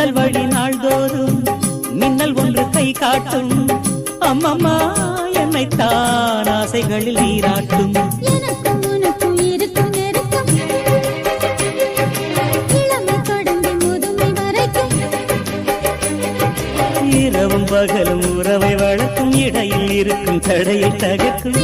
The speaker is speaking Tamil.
ஜன்னல் வழி நாள்தோறும் மின்னல் ஒன்று கை காட்டும். அம்மம்மா என்னைத்தான் ஆசைகளில் நீராட்டும். இரவும் பகலும் உறவை வளர்க்கும், இடையில் இருக்கும் தடையை தகர்க்கும்.